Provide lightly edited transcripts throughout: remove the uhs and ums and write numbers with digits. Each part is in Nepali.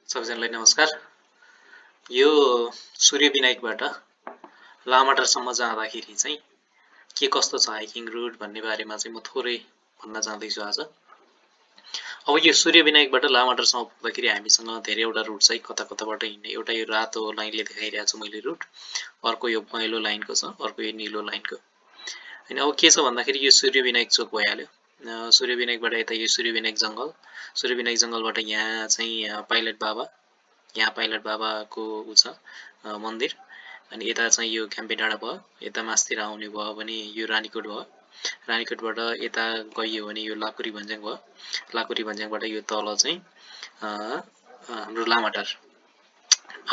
सबैजनालाई नमस्कार। यो सूर्यविनायकबाट लामाटारसम्म जाँदाखेरि चाहिँ के कस्तो छ हाइकिङ रुट भन्ने बारेमा चाहिँ म थोरै भन्न जाँदैछु आज। अब यो सूर्यविनायकबाट लामाटारसम्म पुग्दाखेरि हामीसँग धेरैवटा रुट छ कता कताबाट हिँड्ने। एउटा यो रातो लाइनले देखाइरहेको छु मैले रुट, अर्को यो पहेँलो लाइनको छ, अर्को यो निलो लाइनको। होइन अब के छ भन्दाखेरि यो सूर्यविनायक चोक भइहाल्यो। सूर्यविनायकबाट यता यो सूर्यविनायक जङ्गलबाट यहाँ चाहिँ पाइलट बाबाको ऊ छ मन्दिर। अनि यता चाहिँ यो घ्याम्पे डाँडा भयो। यता मास्तिर आउने भयो भने यो रानीकोट भयो। रानीकोटबाट यता गइयो भने यो लाकुरी भन्ज्याङ भयो। लाकुरी भन्ज्याङबाट यो तल चाहिँ हाम्रो लामाटार।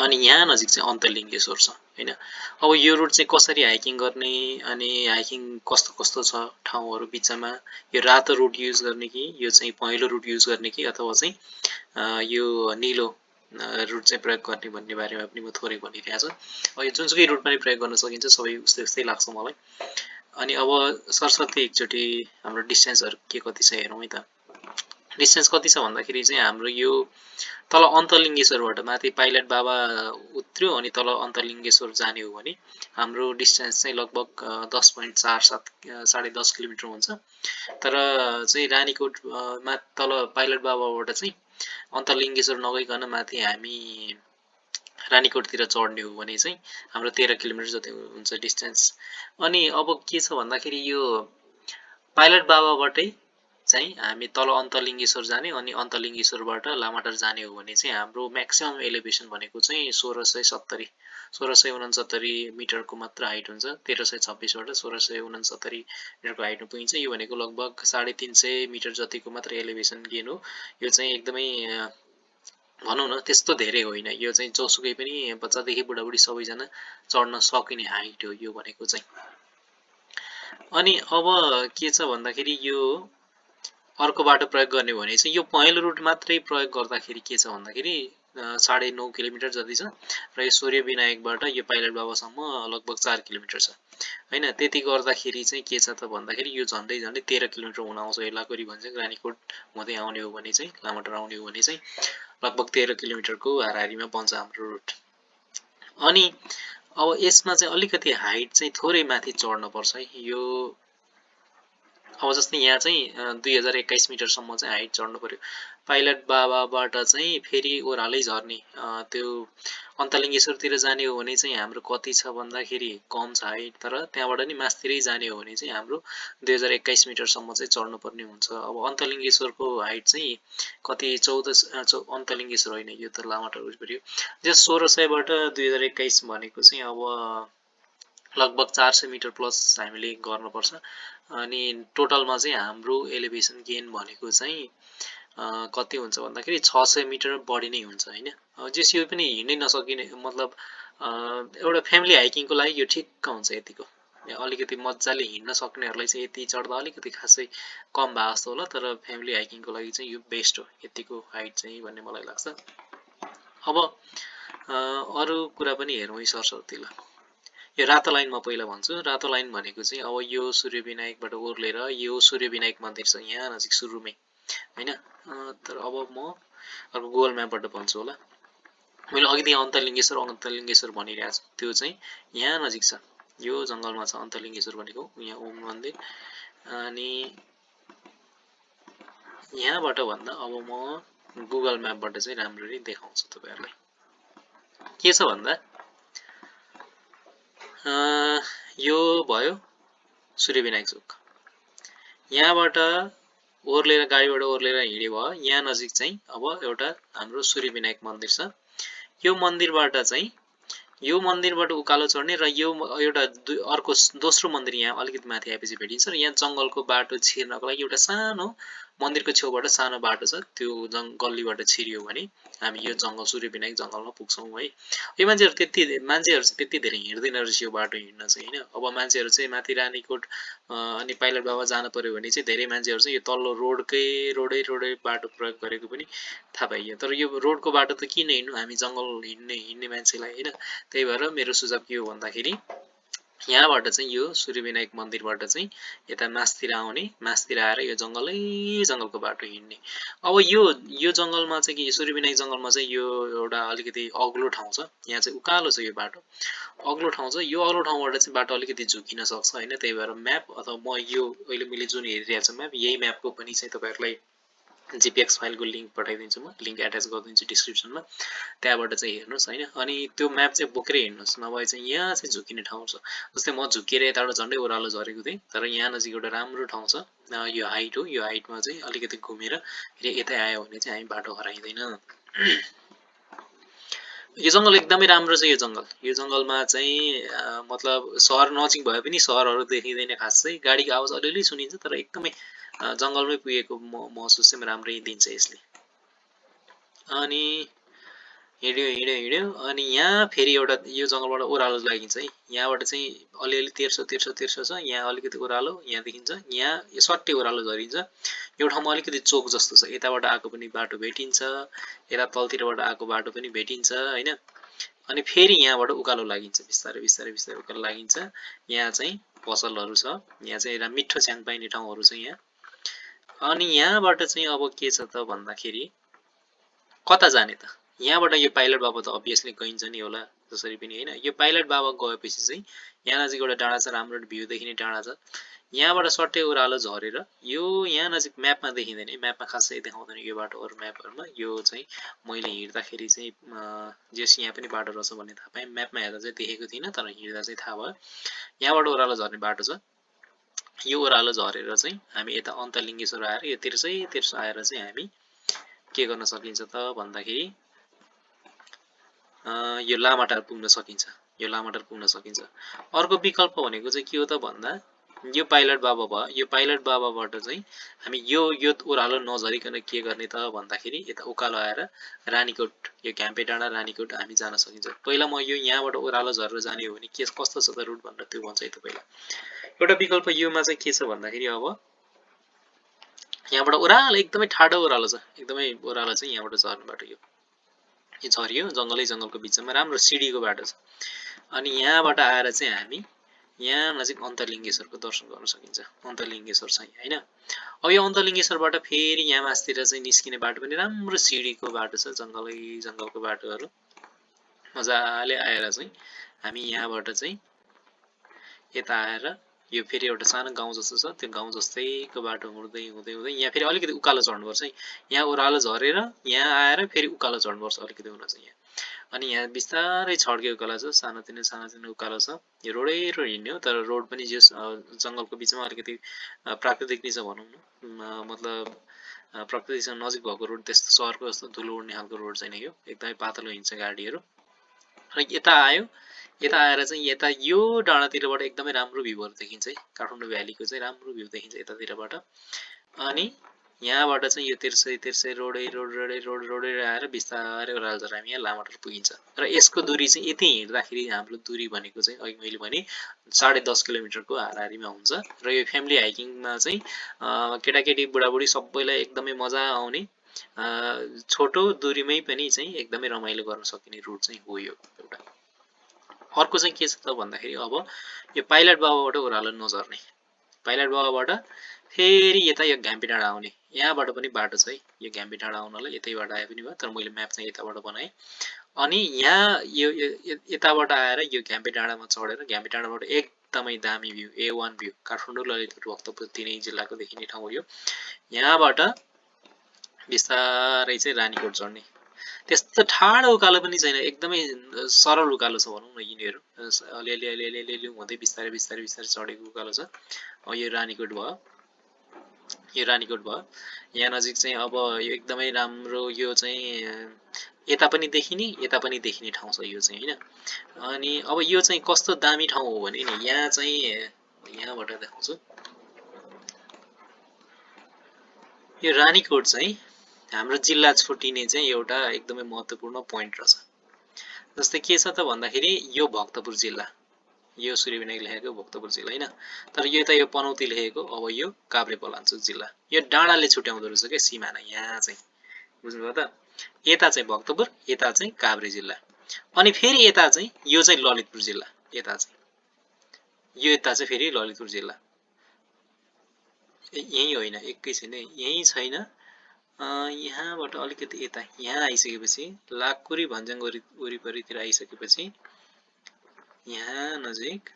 अनि यहाँ नजिक चाहिँ अन्तलिङ्गेश्वर छ हैन। अब यो रुट चाहिँ कसरी हाइकिङ गर्ने अनि हाइकिङ कस्तो कस्तो छ ठाउँहरू बिचमा, यो रातो रुट युज गर्ने कि यो चाहिँ पहेँलो रुट युज गर्ने कि अथवा चाहिँ यो निलो रुट चाहिँ प्रयोग गर्ने भन्ने बारेमा पनि म थोरै भनिरहेको छु। अब यो जुनसुकै रुट पनि प्रयोग गर्न सकिन्छ, सबै उस्तै उस्तै लाग्छ मलाई। अनि अब सरसर्ती एकचोटि हाम्रो डिस्टेन्सहरू के कति छ हेरौँ है त। डिस्टेन्स कति छ भन्दाखेरि चाहिँ हाम्रो यो तल अन्तलिङ्गेश्वरबाट माथि पाइलट बाबा उत्र्यो अनि तल अन्तलिङ्गेश्वर जाने हो भने हाम्रो डिस्टेन्स चाहिँ लगभग 10.47 10.5 किलोमिटर हुन्छ। तर चाहिँ रानीकोटमा तल पाइलट बाबाबाट चाहिँ अन्तलिङ्गेश्वर नगइकन माथि हामी रानीकोटतिर चढ्ने हो भने चाहिँ हाम्रो 13 किलोमिटर जति हुन्छ डिस्टेन्स। अनि अब के छ भन्दाखेरि यो पाइलट बाबाबाटै चाहिँ हामी तल अन्तलिङ्गेश्वर जाने अनि अन्तलिङ्गेश्वरबाट लामाटार जाने हो भने चाहिँ हाम्रो म्याक्सिमम एलिभेसन भनेको चाहिँ 1669 मिटरको मात्र हाइट हुन्छ। 1326बाट 1669 मिटरको हाइटमा पुगिन्छ। यो भनेको लगभग 350 मिटर जतिको मात्र एलिभेसन गेन हो। यो चाहिँ एकदमै भनौँ न त्यस्तो धेरै होइन। यो चाहिँ जोसुकै पनि बच्चादेखि बुढाबुढी सबैजना चढ्न सकिने हाइट हो यो भनेको चाहिँ। अनि अब के छ भन्दाखेरि यो अर्को बाटो प्रयोग गर्ने हो भने चाहिँ यो पहेँलो रुट मात्रै प्रयोग गर्दाखेरि के छ भन्दाखेरि 9.5 किलोमिटर जति छ र यो सूर्यविनायकबाट यो पाइलट बाबासम्म लगभग 4 किलोमिटर छ हैन। त्यति गर्दाखेरि चाहिँ के छ त भन्दाखेरि यो झन्डै 13 किलोमिटर हुन आउँछ। यो लाकुरी भन्ज्याङ रानीकोट हुँदै आउने हो भने चाहिँ लामाटार आउने हो भने चाहिँ लगभग 13 किलोमिटरको हाराहारीमा बन्छ हाम्रो रुट। अनि अब यसमा चाहिँ अलिकति हाइट चाहिँ थोरै माथि चढ्न पर्छ है। यो अब जस्तै यहाँ चाहिँ 2021 मिटरसम्म चाहिँ हाइट चढ्नु पर्यो। पाइलट बाबाबाट चाहिँ फेरि ओह्रालै झर्ने त्यो अन्तलिङ्गेश्वरतिर जाने हो भने चाहिँ हाम्रो कति छ भन्दाखेरि कम छ हाइट, तर त्यहाँबाट नि मास्तिरै जाने हो भने चाहिँ हाम्रो 2021 मिटरसम्म चाहिँ चढ्नुपर्ने हुन्छ। अब अन्तलिङ्गेश्वरको हाइट चाहिँ कति 14 अन्तलिङ्गेश्वर होइन, यो त लामाटार पर्यो। जस 1600बाट 2021 भनेको चाहिँ अब लगभग 400 मिटर प्लस हामीले गर्नुपर्छ। अनि टोटलमा चाहिँ हाम्रो एलिभेसन गेन भनेको चाहिँ कति हुन्छ भन्दाखेरि 600 मिटर बढी नै हुन्छ हैन। जस यो पनि हिँड्नै नसकिने मतलब एउटा फ्यामिली हाइकिङको लागि यो ठिक्क हुन्छ यतिको। अलिकति मजाले हिँड्न सक्नेहरूलाई चाहिँ यति चढ्दा अलिकति खासै कम भए जस्तो होला, तर फ्यामिली हाइकिङको लागि चाहिँ यो बेस्ट हो यतिको हाइट चाहिँ भन्ने मलाई लाग्छ। अब अरू कुरा पनि हेरौँ है सरसर्ती ल। यो रातो लाइन म पहिला भन्छु। रातो लाइन भनेको चाहिँ अब यो सूर्यविनायकबाट ओर्लेर यो सूर्यविनायक मन्दिर छ यहाँ नजिक सुरुमै हैन। तर अब म अर्को गुगल म्यापबाट भन्छु होला। मैले अघिदेखि अन्तलिङ्गेश्वर भनिरहेको छु, त्यो चाहिँ यहाँ नजिक छ, यो जङ्गलमा छ अन्तलिङ्गेश्वर भनेको, यहाँ ओम मन्दिर। अनि यहाँबाट भन्दा अब म गुगल म्यापबाट चाहिँ राम्ररी देखाउँछु तपाईहरुलाई। के छ भन्दा यो भयो सूर्यविनायक चोक। यहाँबाट ओर्लेर गाडीबाट ओर्लेर हिँड्यो भयो यहाँ नजिक चाहिँ अब एउटा हाम्रो सूर्यविनायक मन्दिर छ। यो मन्दिरबाट उकालो चढ्ने र यो एउटा अर्को दोस्रो मन्दिर यहाँ अलिकति माथि आएपछि भेटिन्छ र यहाँ जङ्गलको बाटो छिर्नको लागि एउटा सानो मन्दिरको छेउबाट सानो बाटो छ। त्यो गल्लीबाट छिर्यो भने हामी यो जङ्गल सूर्यविनायक जङ्गलमा पुग्छौँ है। यो मान्छेहरू चाहिँ त्यति धेरै हिँड्दैन रहेछ यो बाटो हिँड्न चाहिँ हैन। अब मान्छेहरू चाहिँ माथि रानीकोट अनि पाइलट बाबा जानु पर्यो भने चाहिँ धेरै मान्छेहरू चाहिँ यो तल्लो रोडै बाटो प्रयोग गरेको पनि थाहा पाइयो। तर यो रोडको बाटो त किन हिँड्नु, हामी जङ्गल हिँड्ने मान्छेलाई हैन। त्यही भएर मेरो सुझाव के हो भन्दाखेरि यहाँबाट चाहिँ यो सूर्यविनायक मन्दिरबाट चाहिँ यता मास्तिर आउने, मास्तिर आएर यो जङ्गलको बाटो हिँड्ने। अब यो जङ्गलमा चाहिँ के सूर्यविनायक जङ्गलमा चाहिँ यो एउटा अलिकति अग्लो ठाउँ छ। यहाँ चाहिँ उकालो छ यो बाटो, अग्लो ठाउँ छ। यो अग्लो ठाउँबाट चाहिँ बाटो अलिकति झुकिन सक्छ हैन, त्यही भएर म्याप अथवा म यो अहिले मैले जुन हेरिरहेको छु म्याप, यही म्यापको पनि चाहिँ तपाईहरुलाई जीपीएक्स फाइलको लिंक पठाइदिन्छु, म लिंक एट्याच गरिदिन्छु डिस्क्रिप्सनमा, त्यहाँबाट चाहिँ हेर्नुस् हैन। अनि त्यो म्याप चाहिँ बोकेरै हिँड्नुस्, नभए चाहिँ यहाँ चाहिँ झुकिने ठाउँ छ। जस्तै म झुकेर यताबाट झन्डै ओह्रालो झरेको थिएँ, तर यहाँ नजिक एउटा राम्रो ठाउँ छ। यो हाइट हो, यो हाइटमा चाहिँ अलिकति घुमेर फेरि यतै आयो भने चाहिँ हामी बाटो हराइदैन। यो जङ्गल एकदमै राम्रो छ। यो जङ्गलमा चाहिँ मतलब सहर नजिक भए पनि सहरहरू देखिँदैन खासै, गाडीको आवाज अलिअलि सुनिन्छ, तर एकदमै जङ्गलमै पुगेको महसुस चाहिँ राम्रै दिन्छ यसले। अनि हिँड्यो अनि यहाँ फेरि एउटा यो जङ्गलबाट ओह्रालो लागिन्छ है। यहाँबाट चाहिँ अलिअलि तेर्सो छ, यहाँ अलिकति ओह्रालो यहाँ देखिन्छ, यहाँ सट्टै ओह्रालो झरिन्छ। यो ठाउँमा अलिकति चोक जस्तो छ, यताबाट आएको पनि बाटो भेटिन्छ, यता तलतिरबाट आएको बाटो पनि भेटिन्छ हैन। अनि फेरि यहाँबाट उकालो लागिन्छ, बिस्तारै बिस्तारै बिस्तारै उकालो लागिन्छ। यहाँ चाहिँ पसलहरू छ, यहाँ चाहिँ मिठो च्याङ पाइने ठाउँहरू छ यहाँ। अनि यहाँबाट चाहिँ अब के छ त भन्दाखेरि कता जाने त? यहाँबाट यो पाइलट बाबा त अभियसली गइन्छ नि होला जसरी पनि हैन। यो पाइलट बाबा गएपछि चाहिँ यहाँ नजिक एउटा डाँडा छ, राम्रो भ्यू देखिने डाँडा छ। यहाँबाट सट्टै ओह्रालो झरेर यो यहाँ नजिक म्यापमा देखिँदैन, म्यापमा खासै देखाउँदैन यो बाटो अरू म्यापहरुमा। यो चाहिँ मैले हिँड्दाखेरि चाहिँ जेस यहाँ पनि बाटो रहेछ भन्ने थाहा पाएँ, म्यापमा हेर्दा चाहिँ देखेको थिइनँ, तर हिँड्दा चाहिँ थाहा भयो। यहाँबाट ओह्रालो झर्ने बाटो छ। यो ओह्रालो झरेर चाहिँ हामी यता अन्तलिङ्गेश्वर आएर यो तिर्सै आएर चाहिँ हामी के गर्न सकिन्छ त भन्दाखेरि यो लामाटार पुग्न सकिन्छ। यो लामाटार पुग्न सकिन्छ। अर्को विकल्प भनेको चाहिँ के हो त भन्दा यो पाइलट बाबा भयो, यो पाइलट बाबाबाट चाहिँ हामी यो ओह्रालो नझरिकन के गर्ने त भन्दाखेरि यता उकालो आएर रानीकोट, यो घ्याम्पे डाँडा रानीकोट हामी जान सकिन्छ। पहिला म यो यहाँबाट ओह्रालो झरेर जाने हो भने के कस्तो छ त रुट भनेर त्यो भन्छ है त पहिला। एउटा विकल्प योमा चाहिँ के छ भन्दाखेरि अब यहाँबाट ओह्रालो एकदमै ठाडो ओह्रालो छ, एकदमै ओह्रालो चाहिँ यहाँबाट झर्ने बाटो यो झरियो जङ्गलको बिचमा राम्रो सिडीको बाटो छ। अनि यहाँबाट आएर चाहिँ हामी यहाँ नजिक अन्तलिङ्गेश्वरको दर्शन गर्न सकिन्छ। अन्तलिङ्गेश्वर छ यहाँ हैन। अब यो अन्तलिङ्गेश्वरबाट फेरि यहाँ मास्तिर चाहिँ निस्किने बाटो पनि राम्रो सिडीको बाटो छ, जङ्गलको बाटोहरू मजाले आएर चाहिँ हामी यहाँबाट चाहिँ यता आएर यो फेरि एउटा सानो गाउँ जस्तो छ, त्यो गाउँ जस्तैको बाटो हुँदै यहाँ फेरि अलिकति उकालो चढ्नुपर्छ है। यहाँ ओह्रालो झरेर यहाँ आएर फेरि उकालो चढ्नुपर्छ, अलिकति हुन चाहिँ यहाँ। अनि यहाँ बिस्तारै छड्के उकालो छ, सानोतिनो उकालो छ। यो रोडै रोड हिँड्ने हो, तर रोड पनि जस जङ्गलको बिचमा अलिकति प्राकृतिक नै छ भनौँ न। मतलब प्रकृतिसँग नजिक भएको रोड, त्यस्तो सहरको जस्तो धुलो उड्ने खालको रोड छैन यो, एकदमै पातलो हिँड्छ गाडीहरू। र यता आयो, यता आएर चाहिँ यता यो डाँडातिरबाट एकदमै राम्रो भ्यूहरू देखिन्छ है, काठमाडौँ भ्यालीको चाहिँ राम्रो भ्यू देखिन्छ यतातिरबाट। अनि यहाँबाट चाहिँ यो तिर्सै रोडै आएर बिस्तारै ओह्रालो झरेर हामी यहाँ लामाटार पुगिन्छ। र यसको दूरी चाहिँ यति हिँड्दाखेरि हाम्रो दूरी भनेको चाहिँ अघि मैले भने 10.5 किलोमिटरको हाराहारीमा हुन्छ। र यो फ्यामिली हाइकिङमा चाहिँ केटाकेटी बुढाबुढी सबैलाई एकदमै मजा आउने, छोटो दूरीमै पनि चाहिँ एकदमै रमाइलो गर्न सकिने रुट चाहिँ हो यो एउटा। अर्को चाहिँ के छ त भन्दाखेरि अब यो पाइलट बाबाबाट ओह्रालो नझर्ने, पाइलट बाबाबाट फेरि यता यो घ्याम्पे डाँडा आउने, यहाँबाट पनि बाटो छ है। यो घ्याम्पे डाँडा आउनलाई यतैबाट आए पनि भयो, तर मैले म्याप चाहिँ यताबाट बनाएँ। अनि यहाँ यो यताबाट आएर यो घ्याम्पे डाँडामा चढेर घ्याम्पे डाँडाबाट एकदमै दामी view, A1 view, Kathmandu Lalitpur Bhaktapur तिनै जिल्लाको देखिने ठाउँ हो यो। यहाँबाट बिस्तारै चाहिँ रानीकोट चढ्ने, त्यस्तो ठाडो उकालो पनि छैन, एकदमै सरल उकालो छ भनौँ न यिनीहरू। अलिअलि हुँदै बिस्तारै चढेको उकालो छ। यो रानीकोट भयो, यहाँ नजिक चाहिँ अब यो एकदमै राम्रो, यो चाहिँ यता पनि देखिने ठाउँ छ यो चाहिँ हैन। अनि अब यो चाहिँ कस्तो दामी ठाउँ हो भने नि यहाँ चाहिँ यहाँबाट देखाउँछु। यो रानीकोट चाहिँ हाम्रो जिल्ला छुटिने चाहिँ एउटा एकदमै महत्त्वपूर्ण पोइन्ट रहेछ। जस्तै के छ त भन्दाखेरि यो भक्तपुर जिल्ला, यो सूर्यविनायक लेखेको भक्तपुर जिल्ला हैन, तर यो त यो पनौती लेखेको, अब यो काभ्रेपलाञ्चोक जिल्ला। यो डाँडाले छुट्याउँदो रहेछ के सिमाना यहाँ चाहिँ, बुझ्नुभयो त। यता चाहिँ भक्तपुर, यता चाहिँ काभ्रे जिल्ला, अनि फेरि यता चाहिँ यो चाहिँ ललितपुर जिल्ला। यता चाहिँ यो यता चाहिँ फेरि ललितपुर जिल्ला। यही होइन, एकैछिन है, यही छैन। यहाँबाट अलिकति यता यहाँ आइसकेपछि लाकुरी भन्ज्याङ वरिपरितिर आइसकेपछि यहाँ नजिक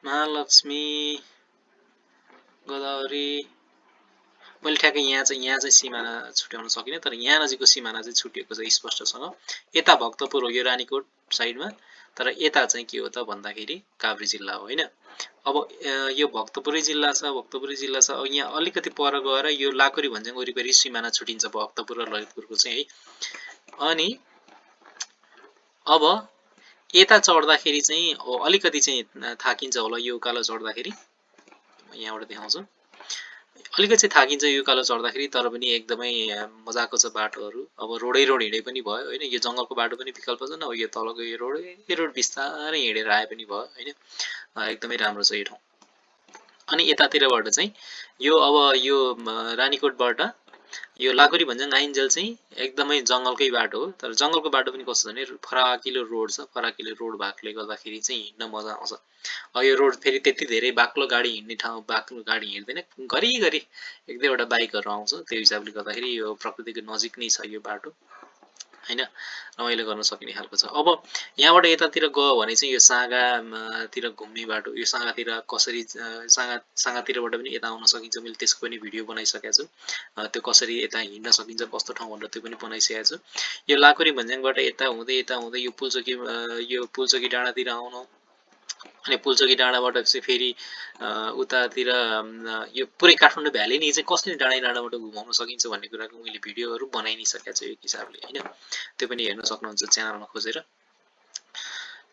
महालक्ष्मी, गोदावरी, मैले ठ्याक्कै यहाँ चाहिँ सिमाना छुट्याउन सकिनँ, तर यहाँ नजिकको सिमाना चाहिँ छुटिएको छ स्पष्टसँग। यता भक्तपुर हो यो रानीकोट साइडमा, तर यता चाहिँ के हो त भन्दाखेरि काभ्रे जिल्ला हो होइन। अब यो भक्तपुरै जिल्ला छ, भक्तपुरै जिल्ला छ। अब यहाँ अलिकति पर गएर यो लाकुरी भन्ज्याङ वरिपरि सिमाना छुटिन्छ भक्तपुर र ललितपुरको चाहिँ है। अनि अब यता चढ्दाखेरि चाहिँ अलिकति चाहिँ थाकिन्छ होला यो उकालो चढ्दाखेरि, यहाँबाट देखाउँछु। अलिकति चाहिँ थाकिन्छ यो उकालो चढ्दाखेरि, तर पनि एकदमै मजाको छ बाटोहरू। अब रोडै रोड हिँडे पनि भयो होइन, यो जङ्गलको बाटो पनि विकल्प छ, अब यो तलको यो रोड बिस्तारै हिँडेर आए पनि भयो होइन। एकदमै राम्रो छ यो ठाउँ। अनि यतातिरबाट चाहिँ यो अब यो रानीकोटबाट यो लाकुरी भन्ज्याङ आइन्जेल चाहिँ एकदमै जङ्गलकै बाटो हो, तर जङ्गलको बाटो पनि कस्तो छ भने फराकिलो रोड छ। फराकिलो रोड भएकोले गर्दाखेरि चाहिँ हिँड्न मजा आउँछ। अब यो रोड फेरि त्यति धेरै बाक्लो गाडी हिँड्ने ठाउँ, बाक्लो गाडी हिँड्दैन, घरिघरि एक दुईवटा बाइकहरू आउँछ। त्यो हिसाबले गर्दाखेरि यो प्रकृतिको नजिक नै छ यो बाटो होइन, रमाइलो गर्न सकिने खालको छ। अब यहाँबाट यतातिर गयो भने चाहिँ यो साँगातिर घुम्ने बाटो, यो साँगातिर कसरी साँगातिरबाट पनि यता आउन सकिन्छ। मैले त्यसको पनि भिडियो बनाइसकेको छु, त्यो कसरी यता हिँड्न सकिन्छ कस्तो ठाउँ भनेर त्यो पनि बनाइसकेको छु। यो लाकुरी भन्ज्याङबाट यता हुँदै यो पुल्चोकी डाँडातिर आउनु, अनि पुल्चोकी डाँडाबाट चाहिँ फेरि उतातिर यो पुरै काठमाडौँ भ्याली नै चाहिँ कसरी डाँडाबाट घुमाउन सकिन्छ भन्ने कुराको मैले भिडियोहरू बनाइ नै सकेको छु एक हिसाबले होइन। त्यो पनि हेर्न सक्नुहुन्छ च्यानलमा खोजेर।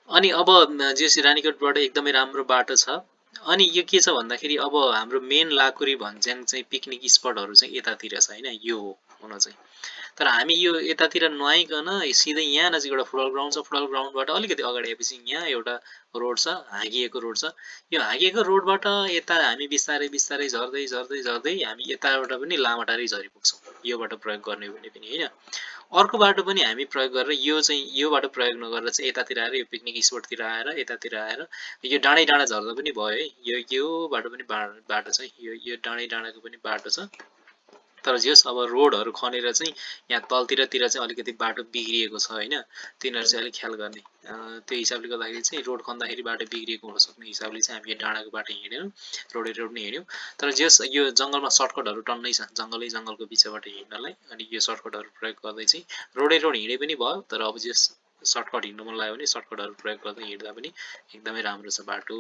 अनि अब जेसी रानीकोटबाट एकदमै राम्रो बाटो छ। अनि यो के छ भन्दाखेरि अब हाम्रो मेन लाकुरी भन्ज्याङ चाहिँ पिकनिक स्पटहरू चाहिँ यतातिर छ होइन, यो हो हुन चाहिँ। तर हामी यो यतातिर नआइकन सिधै यहाँ नजिक एउटा फुटबल ग्राउन्ड छ, फुटबल ग्राउन्डबाट अलिकति अगाडि आएपछि यहाँ एउटा रोड छ, हाँगिएको रोड छ। यो हाँगिएको रोडबाट यता हामी बिस्तारै बिस्तारै झर्दै झर्दै झर्दै हामी यताबाट पनि लामाटारै झरिपुग्छौँ, यो बाटो प्रयोग गर्ने हो भने पनि होइन। अर्को बाटो पनि हामी प्रयोग गरेर यो बाटो प्रयोग नगरेर चाहिँ यतातिर आएर यो पिकनिक स्पटतिर आएर यतातिर आएर यो डाँडै डाँडा झर्दा पनि भयो है। यो बाटो पनि बाटो छ, यो डाँडै डाँडाको पनि बाटो छ। तर जस अब रोडहरू खनेर चाहिँ यहाँ तलतिर चाहिँ अलिकति बाटो बिग्रिएको छ होइन, तिनीहरू चाहिँ अलिक ख्याल गर्ने। त्यो हिसाबले गर्दाखेरि चाहिँ रोड खन्दाखेरि बाटो बिग्रिएको हुनसक्ने हिसाबले चाहिँ हामी यो डाँडाको बाटो हिँडेनौँ, रोडै रोड नै हिँड्यौँ। तर जस यो जङ्गलमा सर्टकटहरू टन्नै छ, जङ्गलको बिचबाट हिँड्नलाई। अनि यो सर्टकटहरू प्रयोग गर्दै चाहिँ रोडै रोड हिँडे पनि भयो, तर अब जस सर्टकट हिँड्नु मन लाग्यो भने सर्टकटहरू प्रयोग गर्दै हिँड्दा पनि एकदमै राम्रो छ बाटो।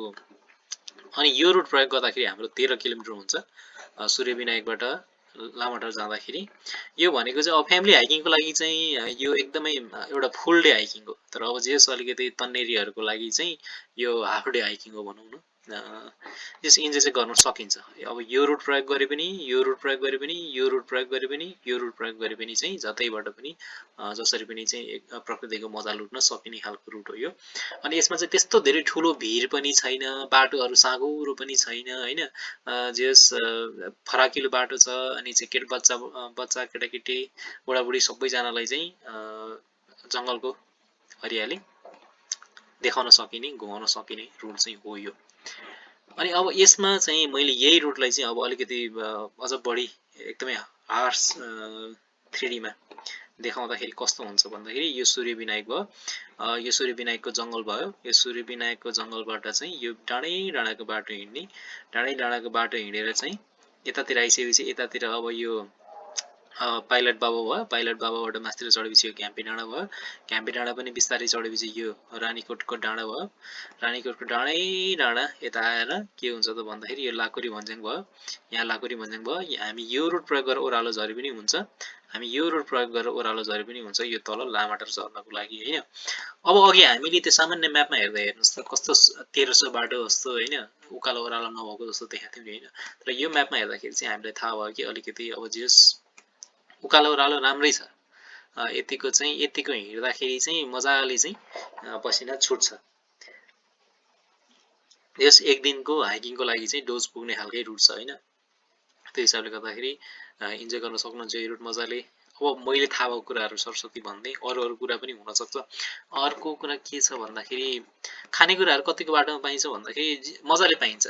अनि यो रुट प्रयोग गर्दाखेरि हाम्रो 13 किलोमिटर हुन्छ सूर्यविनायकबाट लामाटार जाँदाखेरि। यो भनेको चाहिँ अब फ्यामिली हाइकिङको लागि चाहिँ यो एकदमै एउटा फुल डे हाइकिङ हो। तर अब जस अलिकति तन्नेरीहरूको लागि चाहिँ यो हाफ डे हाइकिङ हो भनौँ न, जस इन्जोय चाहिँ गर्न सकिन्छ। अब यो रुट प्रयोग गरे पनि, यो रुट प्रयोग गरे पनि, यो रुट प्रयोग गरे पनि, यो रुट प्रयोग गरे पनि चाहिँ जतैबाट पनि जसरी पनि चाहिँ प्रकृतिको मजा लुट्न सकिने खालको रुट हो यो। अनि यसमा चाहिँ त्यस्तो धेरै ठुलो भिड पनि छैन, बाटोहरू साँघुरो पनि छैन होइन। जस फराकिलो बाटो छ। अनि चाहिँ बच्चा केटाकेटी बुढाबुढी सबैजनालाई चाहिँ जङ्गलको हरियाली देखाउन सकिने, घुमाउन सकिने रुट चाहिँ हो यो। अनि अब यसमा चाहिँ मैले यही रुटलाई चाहिँ अब अलिकति अझ बढी एकदमै हार्स 3D मा देखाउँदाखेरि कस्तो हुन्छ भन्दाखेरि यो सूर्यविनायक भयो, यो सूर्यविनायकको जङ्गल भयो। यो सूर्यविनायकको जङ्गलबाट चाहिँ यो डाँडै डाँडाको बाटो हिँड्ने, डाँडै डाँडाको बाटो हिँडेर चाहिँ यतातिर आइसकेपछि यतातिर अब यो पाइलट बाबा भयो, पाइलट बाबाबाट माथितिर चढेपछि यो घ्याम्पे डाँडा भयो, घ्याम्पे डाँडा पनि बिस्तारै चढेपछि यो रानीकोटको डाँडा भयो, रानीकोटको डाँडै डाँडा यता आएर के हुन्छ त भन्दाखेरि यो लाकुरी भन्ज्याङ भयो। यहाँ लाकुरी भन्ज्याङ भयो, हामी यो रुट प्रयोग गरेर ओह्रालो झरे पनि हुन्छ, हामी यो रुट प्रयोग गरेर ओह्रालो झरे पनि हुन्छ यो तल लामाटार झर्नको लागि होइन। अब अघि हामीले त्यो सामान्य म्यापमा हेर्दा हेर्नुहोस् त कस्तो 1300 बाटो जस्तो होइन, उकालो ओह्रालो नभएको जस्तो देखाएको थियो नि होइन। तर यो म्यापमा हेर्दाखेरि चाहिँ हामीलाई थाहा भयो कि अलिकति अब जस उकालो ओह्रालो राम्रै छ, यतिको हिँड्दाखेरि चाहिँ मजाले चाहिँ पसिना छुट्छ। यस एक दिनको हाइकिङको लागि चाहिँ डोज पुग्ने खालकै रुट छ होइन। त्यो हिसाबले गर्दाखेरि इन्जोय गर्न सक्नुहुन्छ यो रुट मजाले। अब मैले थाहा भएको कुराहरू सरस्वती भन्दै अरू कुरा पनि हुनसक्छ। अर्को कुरा के छ भन्दाखेरि खानेकुराहरू कतिको बाटोमा पाइन्छ भन्दाखेरि मजाले पाइन्छ।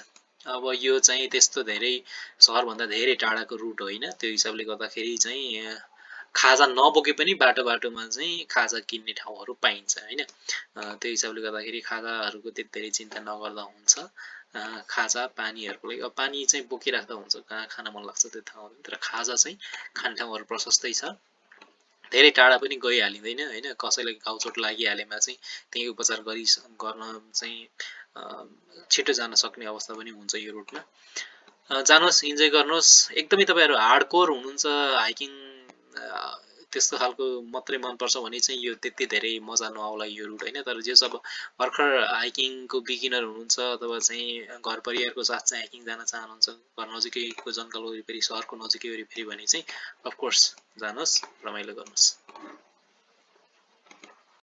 अब यो चाहिँ त्यस्तो धेरै सहरभन्दा धेरै टाढाको रुट होइन, त्यो हिसाबले गर्दाखेरि चाहिँ खाजा नबोके पनि बाटोमा चाहिँ खाजा किन्ने ठाउँहरू पाइन्छ होइन। त्यो हिसाबले गर्दाखेरि खाजाहरूको त्यति धेरै चिन्ता नगर्दा हुन्छ। खाजा पानीहरूको लागि अब पानी चाहिँ बोकिराख्दा हुन्छ, कहाँ खान मन लाग्छ त्यो ठाउँहरू, तर खाजा चाहिँ खाने ठाउँहरू प्रशस्तै छ। धेरै टाढा पनि गइहालिँदैन होइन, कसैलाई घाउचोट लागिहालेमा चाहिँ त्यही उपचार गर्न चाहिँ छिटो जान सक्ने अवस्था पनि हुन्छ यो रुटमा। जानुहोस्, इन्जोय गर्नुहोस्। एकदमै तपाईँहरू हार्डकोर हुनुहुन्छ, हाइकिङ त्यस्तो खालको मात्रै मनपर्छ भने चाहिँ यो त्यति धेरै मजा नआउला यो रुट होइन। तर जे सब भर्खर हाइकिङको बिगिनर हुनुहुन्छ अथवा चाहिँ घर परिवारको साथ चाहिँ हाइकिङ जान चाहनुहुन्छ, घर नजिकैको जङ्गल वरिपरि सहरको नजिकै वरिपरि भने चाहिँ अफकोर्स जानुहोस्, रमाइलो गर्नुहोस्।